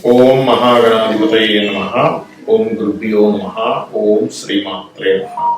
ఓం మహాగణాధిపతయే నమః. ఓం గురుభ్యో నమః. ఓం శ్రీమాత్రే నమః.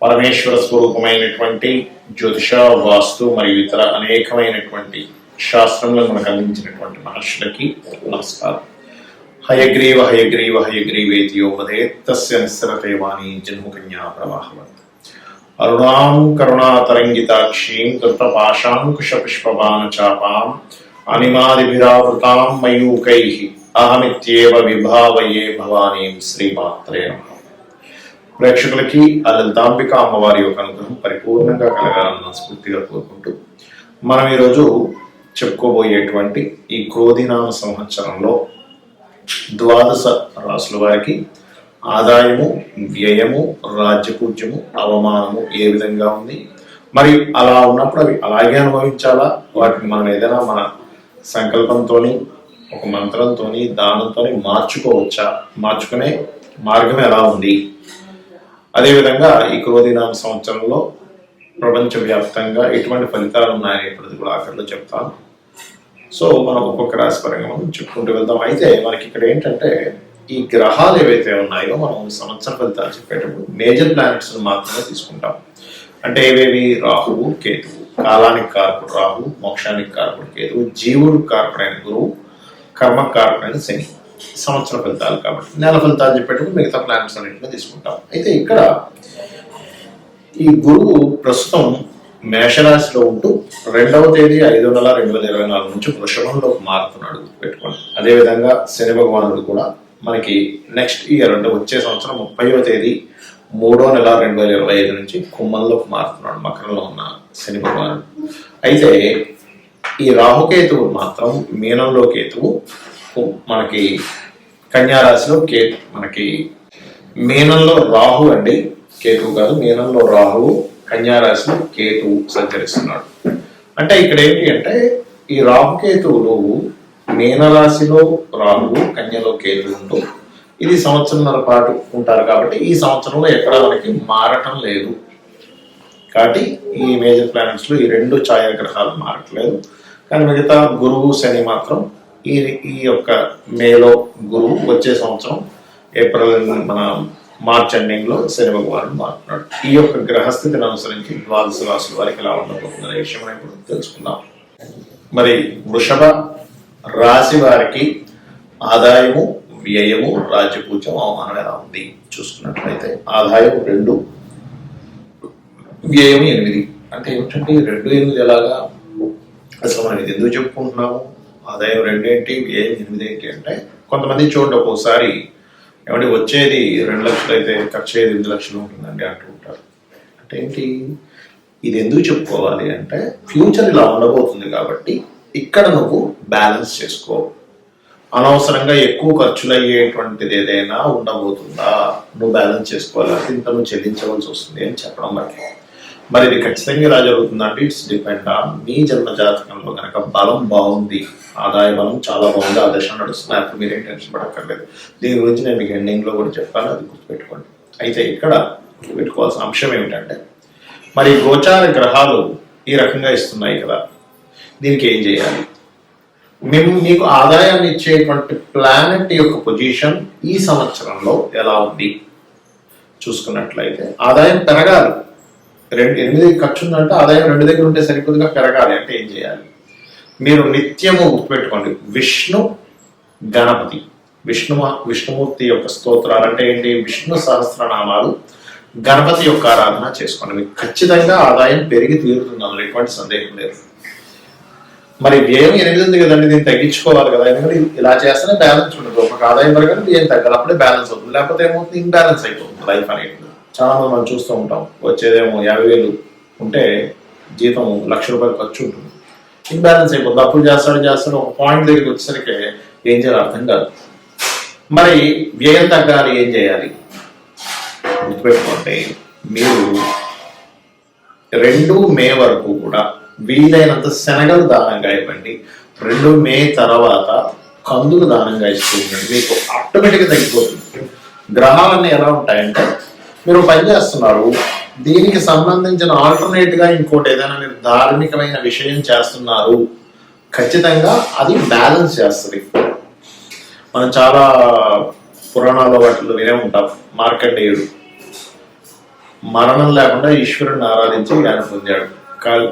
పరమేశ్వర స్వరూపమైనటువంటి జ్యోతిష, వాస్తు మరియు ఇతర అనేకమైనటువంటి శాస్త్రములను మనకు అందించినటువంటి మహర్షులకి నమస్కారం. హయగ్రీవ హయగ్రీవ హయగ్రీవేతియో వదే తస్య నిస్సరతే వాణి జన్మకన్యా ప్రవాహవత్. అరుణాం కరుణాతరంగితాక్షీం కృతపాశాంకుశ పుష్పబాణ చాపాం అనిమాదిభిరావృతాం మయూకైః అహమిత్యేవ విభావయే భవానీం. శ్రీమాత్రే నమః. ప్రేక్షకులకి ఆ లలితాంబిక అమ్మవారి యొక్క అనుగ్రహం పరిపూర్ణంగా కలగాలని మనస్ఫూర్తిగా కోరుకుంటూ మనం ఈరోజు చెప్పుకోబోయేటువంటి ఈ క్రోధినామ సంవత్సరంలో ద్వాదశ రాసుల వారికి ఆదాయము, వ్యయము, రాజ్యపూజ్యము, అవమానము ఏ విధంగా ఉంది, మరి అలా ఉన్నప్పుడు అవి అలాగే అనుభవించాలా, వాటిని మనం ఏదైనా మన సంకల్పంతోని, ఒక మంత్రంతోని, దానంతోని మార్చుకోవచ్చా, మార్చుకునే మార్గం ఎలా ఉంది, అదేవిధంగా ఈ క్రోధినామ సంవత్సరంలో ప్రపంచవ్యాప్తంగా ఎటువంటి ఫలితాలు ఉన్నాయనేటువంటిది కూడా ఆఖరిలో చెప్తాను. సో మనం ఒక్కొక్క రాశి పరంగా మనం చెప్పుకుంటూ వెళ్దాం. అయితే మనకి ఇక్కడ ఏంటంటే ఈ గ్రహాలు ఏవైతే ఉన్నాయో మనం సంవత్సర ఫలితాలు చెప్పేటప్పుడు మేజర్ ప్లానెట్స్ మాత్రమే తీసుకుంటాం. అంటే ఏవేవి? రాహువు, కేతువు. కాలానికి కారకుడు రాహు, మోక్షానికి కారకుడు కేతువు, జీవుడు కారకుడైన గురువు, కర్మ కారకుడైన శని. సంవత్సర ఫలితాలు కాబట్టి నెల ఫలితాలు చెప్పేటప్పుడు మిగతా ప్లానెట్స్ అన్నింటినీ తీసుకుంటాం. అయితే ఇక్కడ ఈ గురువు ప్రస్తుతం మేషరాశిలో ఉంటూ 2వ తేదీ 5వ నెల 2024 నుంచి వృషభంలోకి మారుతున్నాడు, పెట్టుకోండి. అదేవిధంగా శని భగవానుడు కూడా మనకి నెక్స్ట్ ఇయర్ అంటే వచ్చే సంవత్సరం 30వ తేదీ 3వ నెల 2025 నుంచి కుంభంలోకి మారుతున్నాడు, మకరంలో ఉన్న శని భగవానుడు. అయితే ఈ రాహుకేతువు మాత్రం మీనంలో కేతువు, మనకి కన్యా రాశిలో కేతు, మనకి మీనంలో రాహు అండి, కేతువు కాదు, మీనంలో రాహువు, కన్యా రాశిలో కేతువు సంచరిస్తున్నాడు. అంటే ఇక్కడ ఏంటి అంటే ఈ రాహుకేతువులు మీనరాశిలో రాహువు, కన్యలో కేతువు ఉంటూ ఇది సంవత్సరంన్నర పాటు ఉంటారు. కాబట్టి ఈ సంవత్సరంలో ఎక్కడ మనకి మారటం లేదు. కాబట్టి ఈ మేజర్ ప్లానెట్స్ లో ఈ 2 ఛాయాగ్రహాలు మారట్లేదు. కానీ మిగతా గురువు, శని మాత్రం ఈ యొక్క మేలో గురువు, వచ్చే సంవత్సరం ఏప్రిల్ మన మార్చ్ ఎండింగ్ లో శని భగవానుడు మారుతున్నాడు. ఈ యొక్క గ్రహస్థితిని అనుసరించి ద్వాదశ రాశుల వారికి ఎలా ఉండబోతుందనే విషయం మనం ఇప్పుడు తెలుసుకుందాం. మరి వృషభ రాశి వారికి ఆదాయము, వ్యయము, రాజ్యపూజ్యం, అవమానం ఎలా ఉంది చూసుకున్నట్లయితే ఆదాయం 2, వ్యయం 8. అంటే ఏమిటంటే 2, 8 ఎలాగా? అసలు మనం ఇది ఎందుకు చెప్పుకుంటున్నాము? ఆదాయం 2 ఏంటి, వ్యయం 8 ఏంటి అంటే కొంతమంది చూడండి ఒక్కోసారి ఏమంటే వచ్చేది 2 లక్షలు అయితే ఖర్చు అయ్యేది 8 లక్షలు ఉంటుందండి అంటూ ఉంటారు. అంటే ఏంటి? ఇది ఎందుకు చెప్పుకోవాలి అంటే ఫ్యూచర్ ఇలా ఉండబోతుంది కాబట్టి ఇక్కడ నువ్వు బ్యాలెన్స్ చేసుకో. అనవసరంగా ఎక్కువ ఖర్చులు అయ్యేటువంటిది ఏదైనా ఉండబోతుందా, నువ్వు బ్యాలెన్స్ చేసుకోవాలి. ఇంత నువ్వు చెల్లించవలసి వస్తుంది అని చెప్పడం మరి ఇది ఖచ్చితంగా ఇలా జరుగుతుందంటే ఇట్స్ డిపెండ్ ఆన్ మీ జన్మ జాతకంలో కనుక బలం బాగుంది, ఆదాయ బలం చాలా బాగుంది, ఆ దశ నడుస్తుంది, అప్పుడు మీరేం టెన్షన్ పడక్కర్లేదు. దీని గురించి నేను మీకు ఎండింగ్ లో కూడా చెప్పాను, అది గుర్తుపెట్టుకోండి. అయితే ఇక్కడ గుర్తుపెట్టుకోవాల్సిన అంశం ఏమిటంటే మరి గోచార గ్రహాలు ఈ రకంగా ఇస్తున్నాయి కదా, దీనికి ఏం చేయాలి? మీకు ఆదాయాన్ని ఇచ్చేటువంటి ప్లానెట్ యొక్క పొజిషన్ ఈ సంవత్సరంలో ఎలా ఉంది చూసుకున్నట్లయితే ఆదాయం పెరగాలి. 8 ఖర్చు ఉందంటే ఆదాయం 2 దగ్గర ఉంటే సరికొద్దిగా పెరగాలి. అంటే ఏం చేయాలి? మీరు నిత్యము గుర్తుపెట్టుకోండి, విష్ణు గణపతి, విష్ణుమూర్తి యొక్క స్తోత్రాలు అంటే ఏంటి? విష్ణు సహస్రనామాలు, గణపతి యొక్క ఆరాధన చేసుకోండి. మీకు ఖచ్చితంగా ఆదాయం పెరిగి తీరుతుంది, అందులో ఎటువంటి సందేహం లేదు. మరి వ్యయం 8 ఉంది కదండి, దీన్ని తగ్గించుకోవాలి కదా, ఎందుకంటే ఇలా చేస్తేనే బ్యాలెన్స్ ఉండదు. ఒక ఆదాయం పెరగాలి, వ్యయం తగ్గాలి, అప్పుడే బ్యాలెన్స్ అవుతుంది. లేకపోతే ఏమవుతుంది? ఇంబ్యాలెన్స్ అయిపోతుంది లైఫ్ అనేది. చాలా మంది మనం చూస్తూ ఉంటాం, వచ్చేదేమో 50,000 ఉంటే జీతం ₹1,00,000 ఖర్చు ఉంటుంది, ఇంబ్యాలెన్స్ అయిపోతుంది. అప్పుడు చేస్తాడు ఒక పాయింట్ దగ్గరికి వచ్చేసరికి ఏం చేయాలి అర్థం కాదు. మరి వ్యయం తగ్గాలి, ఏం చేయాలి? గుర్తుపెట్టుకోండి, మీరు 2 మే వరకు కూడా వీలైనంత శనగలు దానంగా ఇవ్వండి. 2 మే తర్వాత కందులు దానంగా ఇస్తూ ఉండండి, మీకు ఆటోమేటిక్గా తగ్గిపోతుంది. గ్రహాలన్నీ ఎలా ఉంటాయంటే మీరు పని చేస్తున్నారు, దీనికి సంబంధించిన ఆల్టర్నేట్ గా ఇంకోటి ఏదైనా మీరు ధార్మికమైన విషయం చేస్తున్నారు, ఖచ్చితంగా అది బ్యాలెన్స్ చేస్తుంది. మనం చాలా పురాణాల్లో వాటిలో వినే ఉంటాం. మార్కండేయుడు మరణం లేకుండా ఈశ్వరుని ఆరాధించి జ్ఞానం పొందాడు.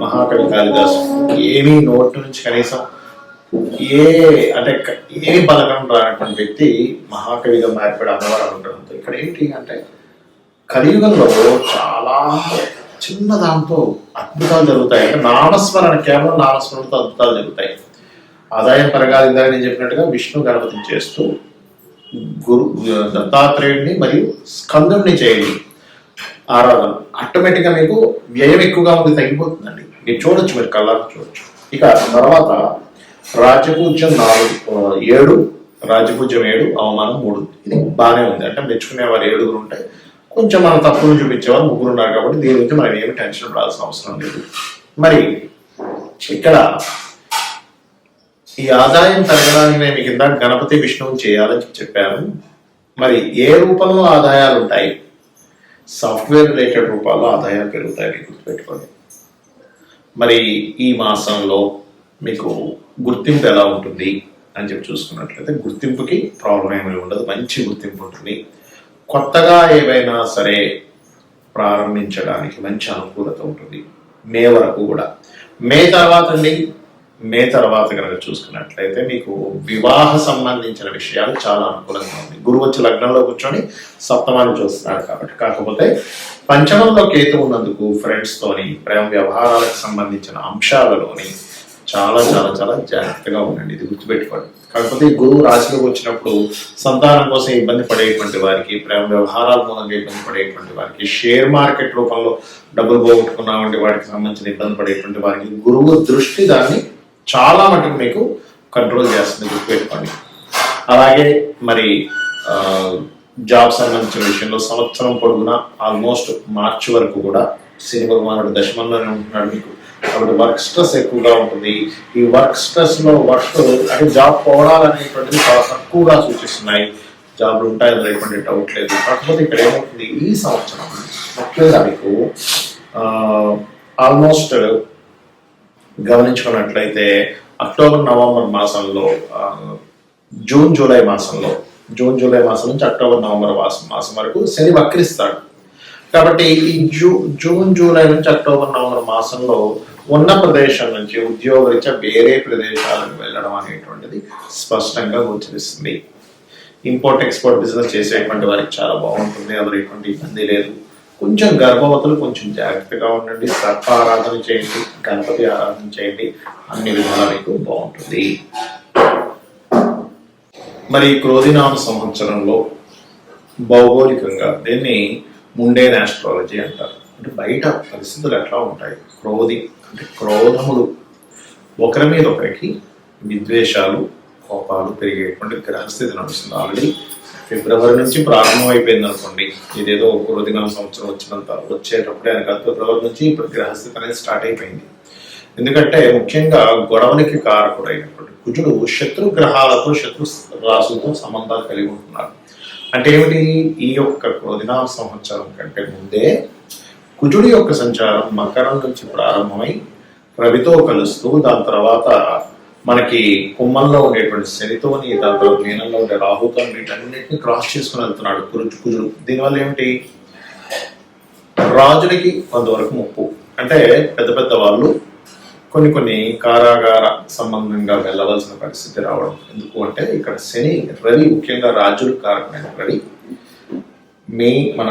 మహాకవి కాళిదాసు ఏమీ నోటి నుంచి కనీసం ఏమి పథకం రానటువంటి వ్యక్తి మహాకవిగా మారిపోయాడు అన్నవారు అనుకుంటారు. ఇక్కడ ఏంటి అంటే కలియుగంలో చాలా చిన్న దాంతో అద్భుతాలు జరుగుతాయి. అంటే నామస్మరణ, కేవలం నామస్మరణతో అద్భుతాలు జరుగుతాయి. ఆదాయం పెరగాలి. ఇందాక నేను చెప్పినట్టుగా విష్ణు గణపతిని చేస్తూ దత్తాత్రేయుడిని మరియు స్కందుడిని చేయండి ఆరాధన. ఆటోమేటిక్గా మీకు వ్యయం ఎక్కువగా ఉంది, తగ్గిపోతుందండి. మీరు చూడొచ్చు, మీరు కళ్ళకు చూడొచ్చు. ఇక తర్వాత రాజపూజ్యం 7, రాజపూజ్యం 7, అవమానం 3. ఇది బాగానే ఉంది. అంటే మెచ్చుకునేవారు 7 ఉంటాయి. కొంచెం మనం తప్పులు చూపించేవారు 3 ఉన్నారు కాబట్టి దీని గురించి మనం ఏమి టెన్షన్ పడాల్సిన అవసరం లేదు. మరి ఇక్కడ ఈ ఆదాయం పెరగడానికి నేను మీకు ఇందాక గణపతి విష్ణువు చేయాలని చెప్పాను. మరి ఏ రూపంలో ఆదాయాలు ఉంటాయి? సాఫ్ట్వేర్ రిలేటెడ్ రూపాల్లో ఆదాయాలు పెరుగుతాయి, గుర్తుపెట్టుకోండి. మరి ఈ మాసంలో మీకు గుర్తింపు ఎలా ఉంటుంది అని చెప్పి చూసుకున్నట్లయితే గుర్తింపుకి ప్రాబ్లం ఏమీ ఉండదు, మంచి గుర్తింపు ఉంటుంది. కొత్తగా ఏవైనా సరే ప్రారంభించడానికి మంచి అనుకూలత ఉంటుంది మే వరకు కూడా. మే తర్వాత కనుక చూసుకున్నట్లయితే మీకు వివాహ సంబంధించిన విషయాలు చాలా అనుకూలంగా ఉంది. గురువు వచ్చి లగ్నంలో కూర్చొని సప్తమాన్ని చూస్తున్నాడు కాబట్టి. కాకపోతే పంచమంలో కేతు ఉన్నందుకు ఫ్రెండ్స్ తోని ప్రేమ వ్యవహారాలకు సంబంధించిన అంశాలలోని చాలా చాలా చాలా జాగ్రత్తగా ఉండండి, ఇది గుర్తుపెట్టుకోండి. కాకపోతే గురువు రాశిలోకి వచ్చినప్పుడు సంతానం కోసం ఇబ్బంది పడేటువంటి వారికి, ప్రేమ వ్యవహారాల మూలంగా ఇబ్బంది పడేటువంటి వారికి, షేర్ మార్కెట్ రూపంలో డబ్బులు పోగొట్టుకున్నామంటే వాటికి సంబంధించిన ఇబ్బంది పడేటువంటి వారికి గురువు దృష్టి దాన్ని చాలా మటుకు మీకు కంట్రోల్ చేస్తుంది, గుర్తుపెట్టుకోండి. అలాగే మరి జాబ్ సంబంధించిన విషయంలో సంవత్సరం పొడుగునా ఆల్మోస్ట్ మార్చి వరకు కూడా శని భగవానుడు దశమంలోనే ఉంటున్నాడు మీకు. కాబట్టి వర్క్ స్ట్రెస్ ఎక్కువగా ఉంటుంది. ఈ వర్క్ స్ట్రెస్ లో అంటే జాబ్ పోవడాలనేటువంటిది చాలా తక్కువగా సూచిస్తున్నాయి. జాబ్లు ఉంటాయి అనేటువంటి డౌట్ లేదు. కాకపోతే ఇక్కడ ఏమవుతుంది, ఈ సంవత్సరం ముఖ్యంగా మీకు ఆల్మోస్ట్ గమనించుకున్నట్లయితే అక్టోబర్ నవంబర్ మాసంలో, జూన్ జూలై మాసం నుంచి అక్టోబర్ నవంబర్ మాసం వరకు శని వక్రిస్తాడు. కాబట్టి ఈ జూన్ జూలై నుంచి అక్టోబర్ నవంబర్ మాసంలో ఉన్న ప్రదేశం నుంచి ఉద్యోగరీత్యా వేరే ప్రదేశాలకు వెళ్ళడం అనేటువంటిది స్పష్టంగా గోచరిస్తుంది. ఇంపోర్ట్ ఎక్స్పోర్ట్ బిజినెస్ చేసేటువంటి వారికి చాలా బాగుంటుంది, అందులో ఎటువంటి ఇబ్బంది లేదు. కొంచెం గర్భవతులు కొంచెం జాగ్రత్తగా ఉండండి. సర్ప ఆరాధన చేయండి, గణపతి ఆరాధన చేయండి, అన్ని విధాలా మీకు బాగుంటుంది. మరి క్రోధినామ సంవత్సరంలో భౌగోళికంగా దీన్ని ముండేన్ ఆస్ట్రాలజీ అంటారు. అంటే బయట పరిస్థితులు ఎట్లా ఉంటాయి, క్రోధి అంటే క్రోధములు, ఒకరి మీద ఒకరికి విద్వేషాలు, కోపాలు పెరిగేటువంటి గ్రహస్థితి నడుస్తుంది. ఆల్రెడీ ఫిబ్రవరి నుంచి ప్రారంభం అయిపోయింది అనుకోండి. ఇదేదో క్రోధినామ సంవత్సరం వచ్చేటప్పుడే అని కాదు, ఫిబ్రవరి నుంచి ఇప్పుడు గ్రహస్థితి అనేది స్టార్ట్ అయిపోయింది. ఎందుకంటే ముఖ్యంగా గొడవలకి కారకుడైనటువంటి కుజుడు శత్రు గ్రహాలతో, శత్రు రాశులతో సంబంధాలు కలిగి ఉంటున్నారు. అంటే ఏమిటి, ఈ యొక్క క్రోధినామ సంవత్సరం కంటే ముందే కుజుడి యొక్క సంచారం మకరం నుంచి ప్రారంభమై రవితో కలుస్తూ, దాని తర్వాత మనకి కుంభంలో ఉండేటువంటి శనితోని, దాని తర్వాత మీనంలో ఉండే రాహుతో, వీటన్నిటిని క్రాస్ చేసుకుని వెళ్తున్నాడు కుజుడు. దీనివల్ల ఏమిటి, రాజులకి కొంతవరకు ముప్పు. అంటే పెద్ద పెద్ద వాళ్ళు కొన్ని కారాగార సంబంధంగా వెళ్ళవలసిన పరిస్థితి రావడం. ఎందుకు అంటే ఇక్కడ శని, రవి, ముఖ్యంగా రాజులు కారకమైన రవి మన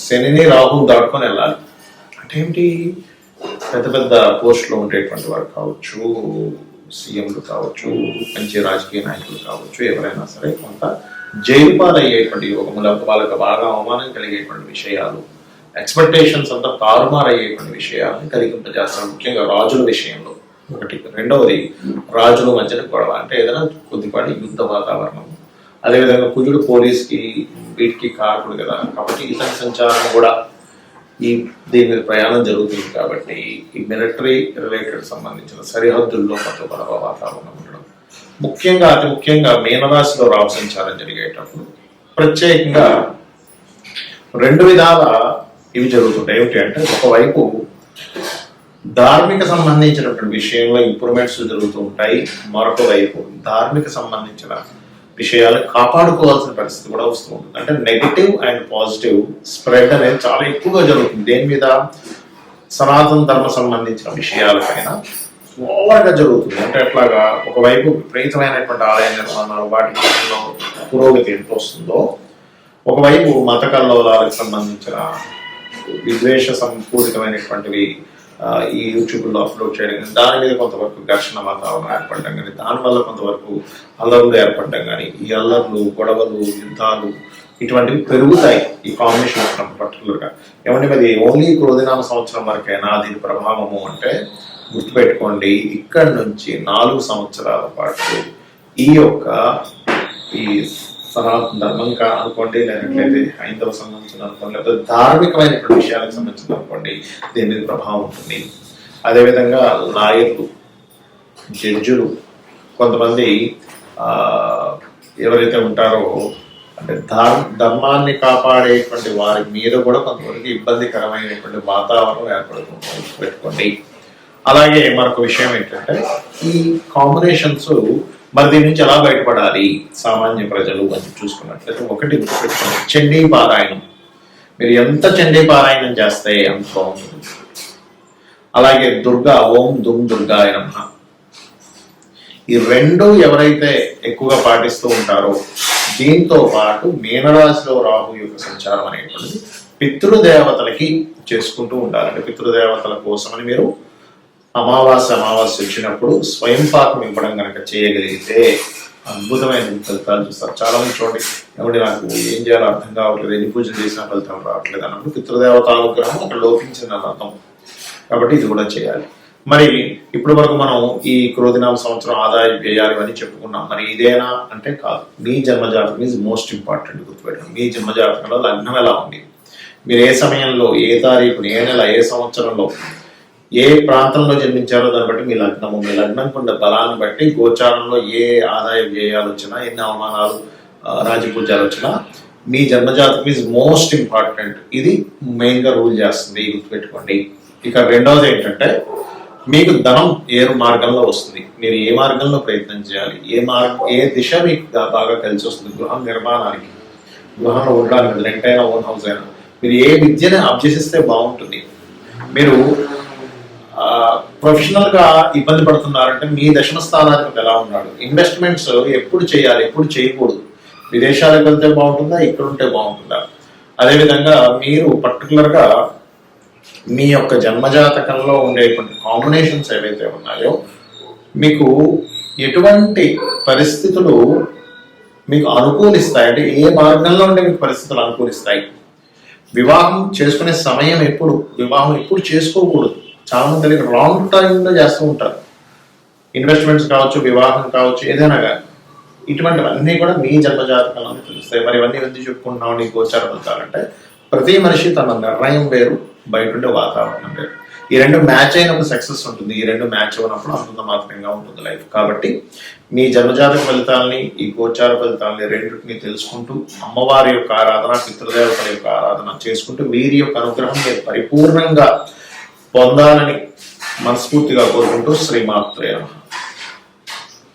శనిని రాహుని దాటుకొని వెళ్ళాలి. అంటే ఏమిటి, పెద్ద పెద్ద పోస్టులో ఉండేటువంటి వారు కావచ్చు, సీఎంలు కావచ్చు, మంచి రాజకీయ నాయకులు కావచ్చు, ఎవరైనా సరే కొంత జైలు పాలయ్యేటువంటి యోగములు, వాళ్ళకి బాగా అవమానం కలిగేటువంటి విషయాలు, ఎక్స్పెక్టేషన్స్ అంతా తారుమారయ్యేటువంటి విషయాలను కలిగింపజేస్తారు. ముఖ్యంగా రాజుల విషయంలో ఒకటి. రెండవది, రాజుల మధ్యన గొడవ, అంటే ఏదైనా కొద్దిపాటి యుద్ధ వాతావరణం. అదేవిధంగా కుజుడు పోలీస్కి వీటికి కారకుడు కదా, కాబట్టి ఇతని సంచారం కూడా దీని మీద ప్రయాణం జరుగుతుంది. కాబట్టి ఈ మిలిటరీ రిలేటెడ్ సంబంధించిన సరిహద్దుల్లో కొంత గొడవ వాతావరణం ఉండడం. అతి ముఖ్యంగా మీనరాశిలో రాహు సంచారం జరిగేటప్పుడు ప్రత్యేకంగా 2 విధాల ఇవి జరుగుతుంటాయి. ఏమిటి అంటే, ఒకవైపు ధార్మిక సంబంధించినటువంటి విషయంలో ఇంప్రూవ్మెంట్స్ జరుగుతూ ఉంటాయి, మరొక వైపు ధార్మిక సంబంధించిన విషయాలు కాపాడుకోవాల్సిన పరిస్థితి కూడా వస్తూ ఉంటుంది. అంటే నెగటివ్ అండ్ పాజిటివ్ స్ప్రెడ్ అనేది చాలా ఎక్కువగా జరుగుతుంది. దేని మీద? సనాతన ధర్మ సంబంధించిన విషయాలపైన ఓవర్గా జరుగుతుంది. అంటే ఎట్లాగా, ఒకవైపు విపరీతమైనటువంటి ఆలయ నిర్మాణాలు, వాటి విషయంలో పురోగతి ఎంత వస్తుందో, ఒకవైపు మత కల్లోలాలకు సంబంధించిన విద్వేష సంపూరితమైనటువంటివి ఈ యూట్యూబ్లో అప్లోడ్ చేయడం కానీ, దాని మీద కొంతవరకు ఘర్షణ వాతావరణం ఏర్పడడం కానీ, దానివల్ల కొంతవరకు అల్లర్లు ఏర్పడడం కానీ, ఈ అల్లర్లు, గొడవలు, యుద్ధాలు ఇటువంటివి పెరుగుతాయి ఈ కాంబినేషన్ వచ్చినప్పుడు పర్టికులర్గా. ఏమంటే మరి ఓన్లీ క్రోధినామ సంవత్సరం వరకైనా దీని ప్రభావము అంటే గుర్తుపెట్టుకోండి, ఇక్కడి నుంచి 4 సంవత్సరాల పాటు ఈ సనాతన ధర్మం అనుకోండి, లేనట్లయితే హైందవ సంబంధించిన అనుకోండి, లేకపోతే ధార్మికమైనటువంటి విషయాలకు సంబంధించిన అనుకోండి, దీని మీద ప్రభావం ఉంటుంది. అదేవిధంగా లాయర్లు, జడ్జులు, కొంతమంది ఎవరైతే ఉంటారో అంటే ధర్మాన్ని కాపాడేటువంటి వారి మీద కూడా కొంతవరకు ఇబ్బందికరమైనటువంటి వాతావరణం ఏర్పడుతుంది పెట్టుకోండి. అలాగే మరొక విషయం ఏంటంటే, ఈ కాంబినేషన్స్ మరి దీని నుంచి ఎలా బయటపడాలి సామాన్య ప్రజలు అని చూసుకున్నట్లయితే, ఒకటి గుర్తుపెట్టుకోండి, చండీ పారాయణం. మీరు ఎంత చండీ పారాయణం చేస్తే అంత బాగుంటుంది. అలాగే దుర్గా, ఓం దుమ్ దుర్గాయ నమః, ఈ రెండు ఎవరైతే ఎక్కువగా పాటిస్తూ ఉంటారో, దీంతో పాటు మీనరాశిలో రాహు యొక్క సంచారం అనేటువంటిది పితృదేవతలకి చేసుకుంటూ ఉండాలంటే, పితృదేవతల కోసమని మీరు అమావాస్య వచ్చినప్పుడు స్వయం పాకం ఇవ్వడం కనుక చేయగలిగితే అద్భుతమైన ఫలితాలు చూస్తారు. చాలా మంది చూడండి, ఏమంటే నాకు ఏం చేయాలో అర్థం కావట్లేదు, ఎన్ని పూజలు చేసిన ఫలితాలు రావట్లేదు అన్నప్పుడు పితృదేవత అనుగ్రహం అక్కడ లోపించిందని అర్థం. కాబట్టి ఇది కూడా చేయాలి. మరి ఇప్పటి వరకు మనం ఈ క్రోధినామ సంవత్సరం ఆదాయ వ్యయాలు అని చెప్పుకున్నాం. మరి ఇదేనా అంటే కాదు. మీ జన్మజాతకం ఈజ్ మోస్ట్ ఇంపార్టెంట్. గుర్తుపెట్టండి, మీ జన్మజాతకంలో లగ్నం ఎలా ఉంది, మీరు ఏ సమయంలో, ఏ తారీఖుని, ఏ నెల, ఏ సంవత్సరంలో, ఏ ప్రాంతంలో జన్మించారో దాన్ని బట్టి మీ లగ్నము, మీ లగ్నం కొండ బలాన్ని బట్టి గోచారంలో ఏ ఆదాయ వ్యయాలు వచ్చినా, ఎన్ని అవమానాలు, రాజపూజాలు వచ్చినా, మీ జన్మజాతకం ఈజ్ మోస్ట్ ఇంపార్టెంట్. ఇది మెయిన్గా రూల్ చేస్తుంది, గుర్తుపెట్టుకోండి. ఇక రెండవది ఏంటంటే, మీకు ధనం ఏ మార్గంలో వస్తుంది, మీరు ఏ మార్గంలో ప్రయత్నం చేయాలి, ఏ దిశ మీకు బాగా కలిసి వస్తుంది. గృహం నిర్మాణానికి, గృహంలో ఉండడానికి, రెంట్ అయినా ఓన్ హౌస్ అయినా, మీరు ఏ విద్యను అభ్యసిస్తే బాగుంటుంది. మీరు ప్రొఫెషనల్ గా ఇబ్బంది పడుతున్నారంటే మీ దశమ స్థానానికి ఎలా ఉన్నాడు, ఇన్వెస్ట్మెంట్స్ ఎప్పుడు చేయాలి, ఎప్పుడు చేయకూడదు, విదేశాలకు వెళ్తే బాగుంటుందా, ఇక్కడ ఉంటే బాగుంటుందా. అదేవిధంగా మీరు పర్టికులర్ గా మీ యొక్క జన్మజాతకంలో ఉండేటువంటి కాంబినేషన్స్ ఏవైతే ఉన్నాయో, మీకు ఎటువంటి పరిస్థితులు మీకు అనుకూలిస్తాయి, అంటే ఏ మార్గంలో ఉండే మీకు పరిస్థితులు అనుకూలిస్తాయి. వివాహం చేసుకునే సమయం ఎప్పుడు, వివాహం ఎప్పుడు చేసుకోకూడదు. చాలా మంది రాంగ్ టైంలో చేస్తూ ఉంటారు. ఇన్వెస్ట్మెంట్స్ కావచ్చు, వివాహం కావచ్చు, ఏదైనా కానీ ఇటువంటివన్నీ కూడా మీ జన్మజాతకంలో తెలుస్తాయి. మరి ఇవన్నీ ఎందుకు చెప్పుకుంటున్నాం, నీకు గోచార ఫలితాలంటే, ప్రతి మనిషి తన నిర్ణయం వేరు, బయట ఉండే వాతావరణం వేరు. ఈ రెండు మ్యాచ్ అయినప్పుడు సక్సెస్ ఉంటుంది, ఈ రెండు మ్యాచ్ అయినప్పుడు అంత మాత్రంగా ఉంటుంది లైఫ్. కాబట్టి మీ జన్మజాతక ఫలితాలని, ఈ గోచార ఫలితాలని రెండింటిని తెలుసుకుంటూ, అమ్మవారి యొక్క ఆరాధన, పితృదేవతల యొక్క ఆరాధన చేసుకుంటూ, వీరి యొక్క అనుగ్రహం మీరు పరిపూర్ణంగా పొందాలని మనస్ఫూర్తిగా కోరుకుంటూ శ్రీమాత్రే నమః.